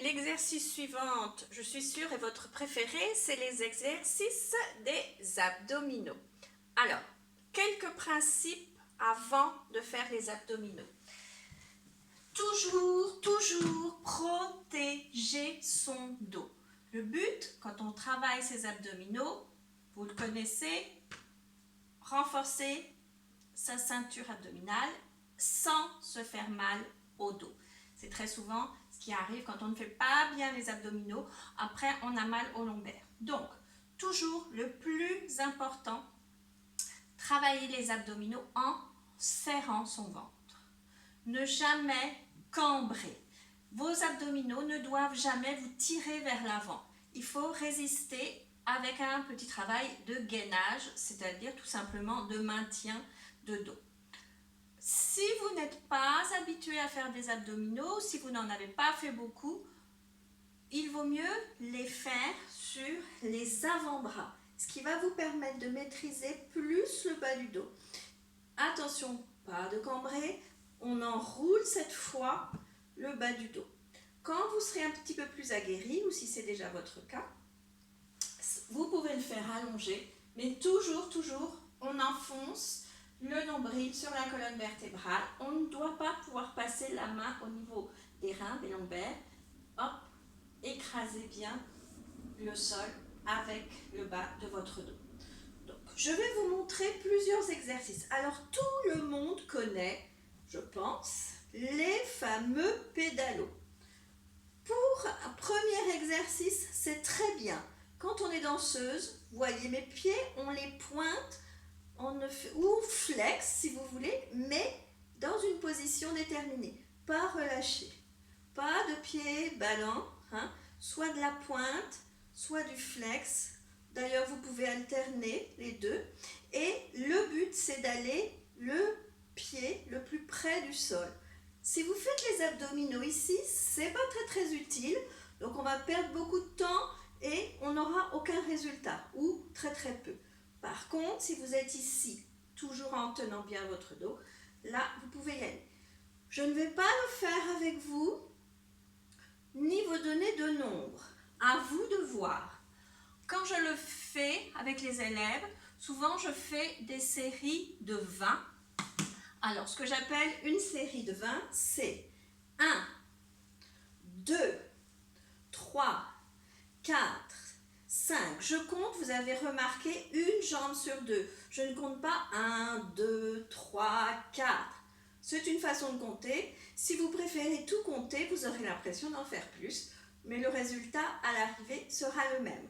L'exercice suivant, je suis sûre, est votre préféré, c'est les exercices des abdominaux. Alors, quelques principes avant de faire les abdominaux. Toujours protéger son dos. Le but, quand on travaille ses abdominaux, vous le connaissez, renforcer sa ceinture abdominale sans se faire mal au dos. C'est très souvent ce qui arrive quand on ne fait pas bien les abdominaux. Après, on a mal au lombaire. Donc, toujours le plus important, travailler les abdominaux en serrant son ventre. Ne jamais cambrer. Vos abdominaux ne doivent jamais vous tirer vers l'avant. Il faut résister avec un petit travail de gainage, c'est-à-dire tout simplement de maintien de dos. Si vous n'êtes pas habitué à faire des abdominaux, si vous n'en avez pas fait beaucoup, il vaut mieux les faire sur les avant-bras, ce qui va vous permettre de maîtriser plus le bas du dos. Attention, pas de cambrer, on enroule cette fois le bas du dos. Quand vous serez un petit peu plus aguerri, ou si c'est déjà votre cas, vous pouvez le faire allonger, mais toujours, on enfonce le nombril sur la colonne vertébrale. On ne doit pas pouvoir passer la main au niveau des reins, des lombaires. Hop, écrasez bien le sol avec le bas de votre dos. Donc, je vais vous montrer plusieurs exercices. Alors, tout le monde connaît, je pense, les fameux pédalos. Pour un premier exercice, c'est très bien. Quand on est danseuse, vous voyez mes pieds, on les pointe, ou flex si vous voulez, mais dans une position déterminée. Pas relâché. Pas de pieds ballants, soit de la pointe, soit du flex. D'ailleurs, vous pouvez alterner les deux. Et le but, c'est d'aller le pied le plus près du sol. Si vous faites les abdominaux ici, c'est pas très utile. Donc, on va perdre beaucoup de temps et on n'aura aucun résultat, ou très peu. Par contre, si vous êtes ici, toujours en tenant bien votre dos, là, vous pouvez y aller. Je ne vais pas le faire avec vous, ni vous donner de nombre. À vous de voir. Quand je le fais avec les élèves, souvent je fais des séries de 20. Alors, ce que j'appelle une série de 20, c'est 1, 2, 3, 4, 5. Je compte, vous avez remarqué, une jambe sur deux. Je ne compte pas 1, 2, 3, 4. C'est une façon de compter. Si vous préférez tout compter, vous aurez l'impression d'en faire plus, mais le résultat à l'arrivée sera le même.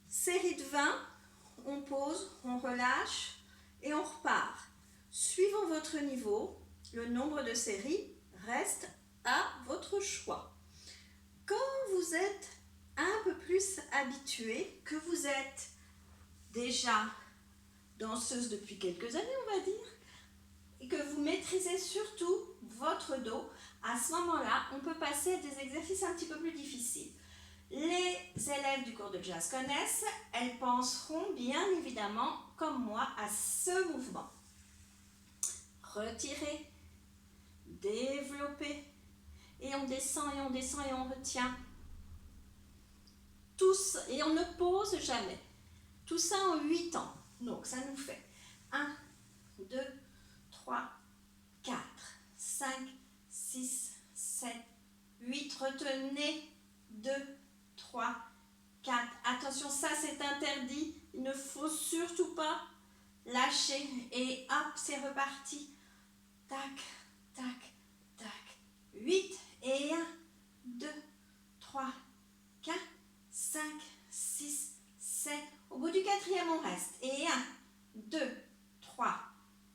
Série de 20, on pose, on relâche et on repart. Suivant votre niveau, le nombre de séries reste à votre choix. Quand vous êtes un peu plus habitué, que vous êtes déjà danseuse depuis quelques années, on va dire, et que vous maîtrisez surtout votre dos, à ce moment-là, on peut passer à des exercices un petit peu plus difficiles. Les élèves du cours de jazz connaissent, elles penseront bien évidemment, comme moi, à ce mouvement. Retirer, développer, et on descend et on retient. Tous, et on ne pose jamais. Tout ça en 8 temps. Donc ça nous fait 1, 2, 3, 4, 5, 6, 7, 8. Retenez 2, 3, 4. Attention, ça c'est interdit. Il ne faut surtout pas lâcher. Et hop, c'est reparti. Tac, tac, tac. 8 et 1, 2, 3, 4, 5, 6, 7. Au bout du quatrième, on reste. Et 1, 2, 3,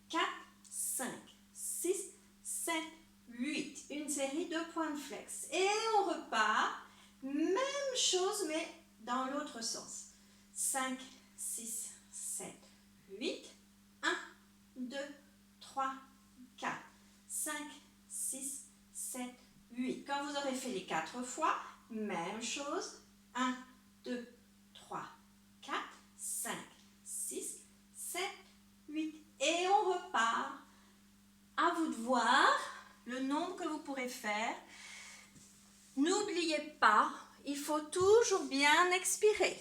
4, 5, 6, 7, 8. Une série de points de flex. Et on repart. Même chose, mais dans l'autre sens. 5, 6, 7, 8. 1, 2, 3, 4, 5, 6, 7, 8. Quand vous aurez fait les 4 fois, même chose. 1, 2, 3, 4, 5, 6, 7, 8. Et on repart. À vous de voir le nombre que vous pourrez faire. N'oubliez pas pas, il faut toujours bien expirer.